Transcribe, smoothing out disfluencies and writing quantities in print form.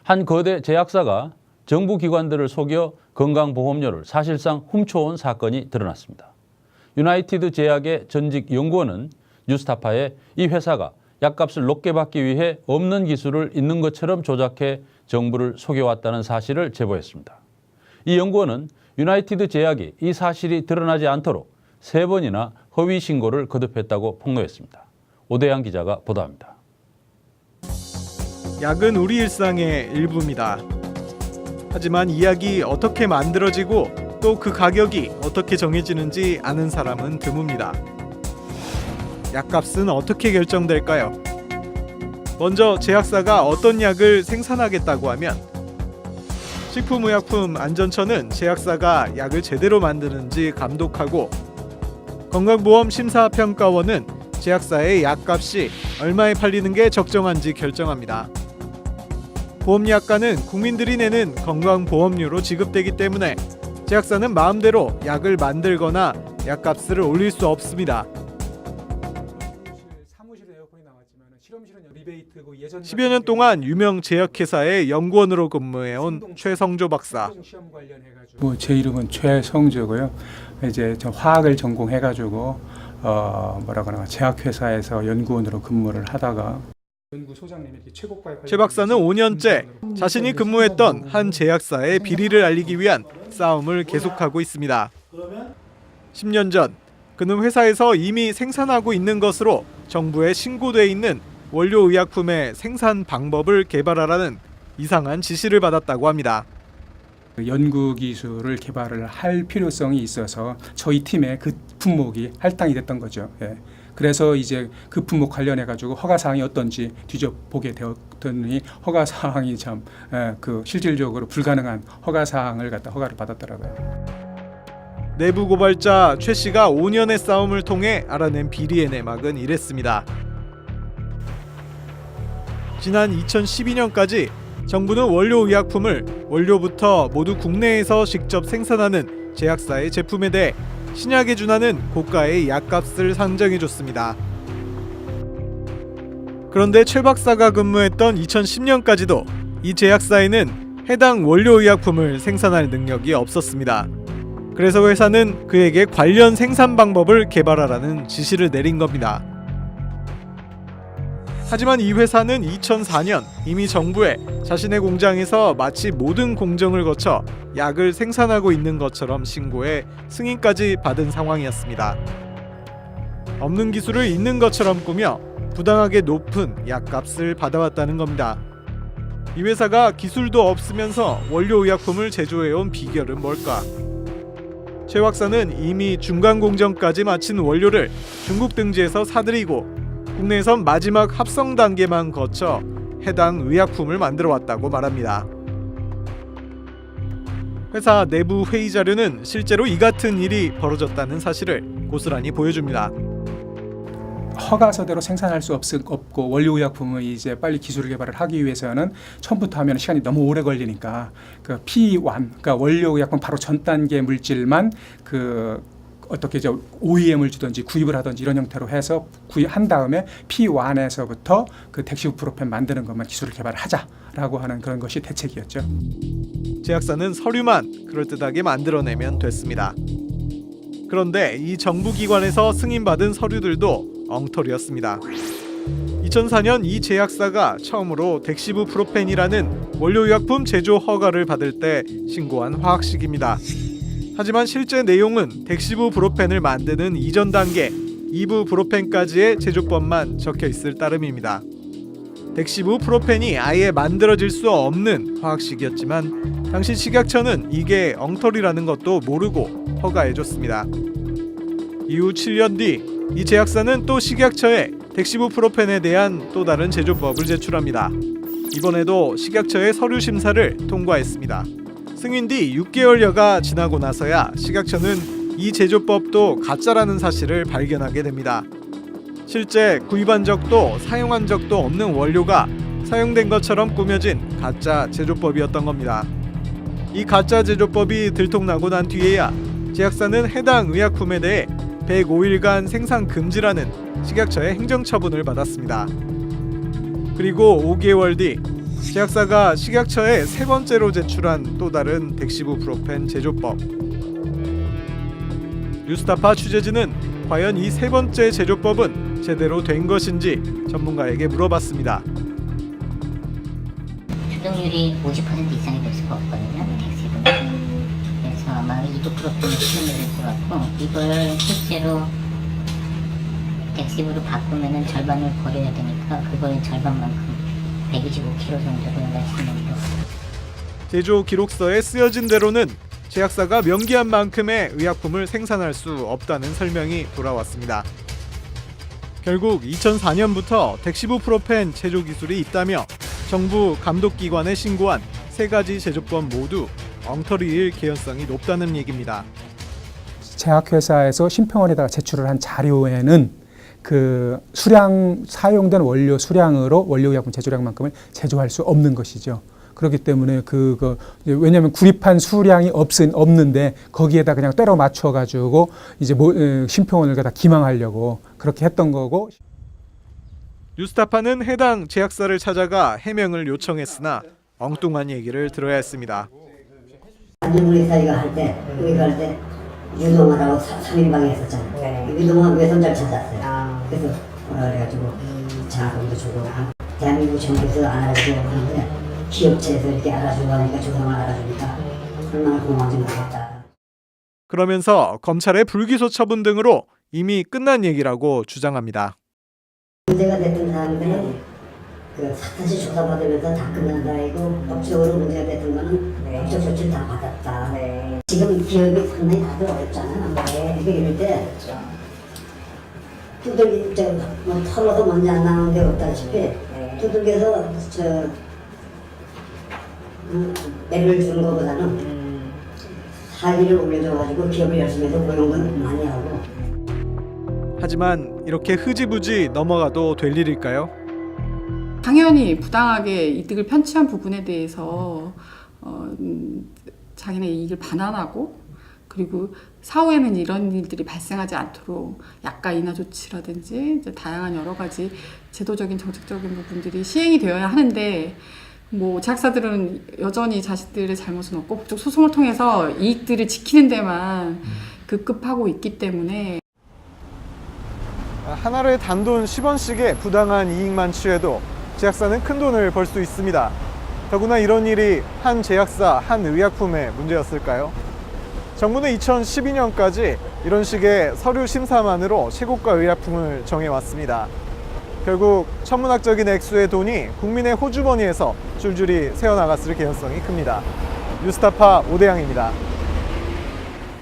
한 거대 제약사가 정부 기관들을 속여 건강보험료를 사실상 훔쳐온 사건이 드러났습니다. 유나이티드 제약의 전직 연구원은 뉴스타파에 이 회사가 약값을 높게 받기 위해 없는 기술을 있는 것처럼 조작해 정부를 속여왔다는 사실을 제보했습니다. 이 연구원은 유나이티드 제약이 이 사실이 드러나지 않도록 3번이나 허위 신고를 거듭했다고 폭로했습니다. 오대양 기자가 보도합니다. 약은 우리 일상의 일부입니다. 하지만 이 약이 어떻게 만들어지고 또 그 가격이 어떻게 정해지는지 아는 사람은 드뭅니다. 약값은 어떻게 결정될까요? 먼저 제약사가 어떤 약을 생산하겠다고 하면 식품의약품안전처는 제약사가 약을 제대로 만드는지 감독하고 건강보험심사평가원은 제약사의 약값이 얼마에 팔리는 게 적정한지 결정합니다. 보험약가는 국민들이 내는 건강보험료로 지급되기 때문에 제약사는 마음대로 약을 만들거나 약값을 올릴 수 없습니다. 10여 년 동안 유명 제약회사의 연구원으로 근무해온 최성조 박사. 제 이름은 최성조고요. 이제 저 화학을 전공해가지고 제약회사에서 연구원으로 근무를 하다가 최 박사는 5년째 자신이 근무했던 한 제약사의 비리를 알리기 위한 싸움을 계속하고 있습니다. 10년 전 그는 회사에서 이미 생산하고 있는 것으로 정부에 신고돼 있는 원료의약품의 생산 방법을 개발하라는 이상한 지시를 받았다고 합니다. 연구 기술을 개발을 할 필요성이 있어서 저희 팀의 그 품목이 할당이 됐던 거죠. 예. 그래서 이제 그 품목 관련해 가지고 허가 사항이 어떤지 뒤져보게 되었더니 허가 사항이 참 실질적으로 불가능한 허가 사항을 허가를 받았더라고요. 내부 고발자 최 씨가 5년의 싸움을 통해 알아낸 비리의 내막은 이랬습니다. 지난 2012년까지 정부는 원료의약품을 원료부터 모두 국내에서 직접 생산하는 제약사의 제품에 대해 신약에 준하는 고가의 약값을 산정해줬습니다. 그런데 최 박사가 근무했던 2010년까지도 이 제약사에는 해당 원료의약품을 생산할 능력이 없었습니다. 그래서 회사는 그에게 관련 생산 방법을 개발하라는 지시를 내린 겁니다. 하지만 이 회사는 2004년 이미 정부에 자신의 공장에서 마치 모든 공정을 거쳐 약을 생산하고 있는 것처럼 신고해 승인까지 받은 상황이었습니다. 없는 기술을 있는 것처럼 꾸며 부당하게 높은 약값을 받아왔다는 겁니다. 이 회사가 기술도 없으면서 원료의약품을 제조해온 비결은 뭘까? 최 박사는 이미 중간 공정까지 마친 원료를 중국 등지에서 사들이고 국내에선 마지막 합성 단계만 거쳐 해당 의약품을 만들어 왔다고 말합니다. 회사 내부 회의 자료는 실제로 이 같은 일이 벌어졌다는 사실을 고스란히 보여줍니다. 허가서대로 생산할 수 없고 원료의약품을 이제 빨리 기술 개발을 하기 위해서는 처음부터 하면 시간이 너무 오래 걸리니까 그 P1, 그러니까 원료의약품 바로 전 단계 물질만 어떻게 OEM을 주든지 구입을 하든지 이런 형태로 해서 구입한 다음에 P1에서부터 그 덱시부프로펜 만드는 것만 기술을 개발하자라고 하는 그런 것이 대책이었죠. 제약사는 서류만 그럴듯하게 만들어내면 됐습니다. 그런데 이 정부기관에서 승인받은 서류들도 엉터리였습니다. 2004년 이 제약사가 처음으로 덱시부프로펜이라는 원료의약품 제조 허가를 받을 때 신고한 화학식입니다. 하지만 실제 내용은 덱시부프로펜을 만드는 이전 단계 이부프로펜까지의 제조법만 적혀 있을 따름입니다. 덱시부프로펜이 아예 만들어질 수 없는 화학식이었지만 당시 식약처는 이게 엉터리라는 것도 모르고 허가해줬습니다. 이후 7년 뒤 이 제약사는 또 식약처에 덱시부프로펜에 대한 또 다른 제조법을 제출합니다. 이번에도 식약처의 서류 심사를 통과했습니다. 승인 뒤 6개월여가 지나고 나서야 식약처는 이 제조법도 가짜라는 사실을 발견하게 됩니다. 실제 구입한 적도 사용한 적도 없는 원료가 사용된 것처럼 꾸며진 가짜 제조법이었던 겁니다. 이 가짜 제조법이 들통나고 난 뒤에야 제약사는 해당 의약품에 대해 105일간 생산 금지라는 식약처의 행정처분을 받았습니다. 그리고 5개월 뒤 제약사가 식약처에 세 번째로 제출한 또 다른 덱시부프로펜 제조법. 뉴스타파 취재진은 과연 이 세 번째 제조법은 제대로 된 것인지 전문가에게 물어봤습니다. 추동률이 50% 이상이 될 수가 없거든요, 덱시브는. 그래서 아마 이부프로펜이 실험이 될 것 같고, 이걸 실제로 덱시브로 바꾸면은 절반을 버려야 되니까 그거의 절반만큼 125kg 정도를 하시는 겁니다. 제조 기록서에 쓰여진 대로는 제약사가 명기한 만큼의 의약품을 생산할 수 없다는 설명이 돌아왔습니다. 결국 2004년부터 덱시부프로펜 제조 기술이 있다며 정부 감독기관에 신고한 세 가지 제조법 모두 엉터리일 개연성이 높다는 얘기입니다. 제약회사에서 심평원에다가 제출을 한 자료에는 그 수량 사용된 원료 수량으로 원료의약품 제조량만큼을 제조할 수 없는 것이죠. 그렇기 때문에 왜냐하면 구입한 수량이 없는데 거기에다 그냥 때려 맞춰 가지고 이제 심평원을 갖다 기망하려고 그렇게 했던 거고. 뉴스타파는 해당 제약사를 찾아가 해명을 요청했으나 엉뚱한 얘기를 들어야 했습니다. 우리 사이가 할 때 유동화라고 3인방에 했었잖아요. 유동화 외손자를 찾았어요. 그래서 그래가지고 장학금도 주고 대한민국 정부에서 안 알아주고 하는데 기업체에서 이렇게 알아주고 하니까 조성을 알아주니까 얼마나 고마운지 모르겠다. 그러면서 검찰의 불기소 처분 등으로 이미 끝난 얘기라고 주장합니다. 문제가 됐던 사람들은 그 사탄시 조사받으면서 다 끝난 사이고 법적으로 문제가 됐던 거는 법적 조치를 다 받았다. 지금 기업이 상당히 다들 어렵잖아요. 이럴 때 두들기 뭐 털어도 먼지 안 나오는 데 없다시피 두들겨서 매를 주는 것보다는 사기를 올려줘가지고 기업을 열심히 해서 고용도 많이 하고. 하지만 이렇게 흐지부지 넘어가도 될 일일까요? 당연히 부당하게 이득을 편취한 부분에 대해서 자기네 이익을 반환하고, 그리고 사후에는 이런 일들이 발생하지 않도록 약가 인하 조치라든지 이제 다양한 여러 가지 제도적인 정책적인 부분들이 시행이 되어야 하는데, 뭐 제약사들은 여전히 자신들의 잘못은 없고 법적 소송을 통해서 이익들을 지키는 데만 급급하고 있기 때문에. 한 하루에 단돈 10원씩의 부당한 이익만 취해도 제약사는 큰 돈을 벌 수 있습니다. 더구나 이런 일이 한 제약사, 한 의약품의 문제였을까요? 정부는 2012년까지 이런 식의 서류 심사만으로 최고가 의약품을 정해왔습니다. 결국 천문학적인 액수의 돈이 국민의 호주머니에서 줄줄이 새어나갔을 개연성이 큽니다. 뉴스타파 오대양입니다.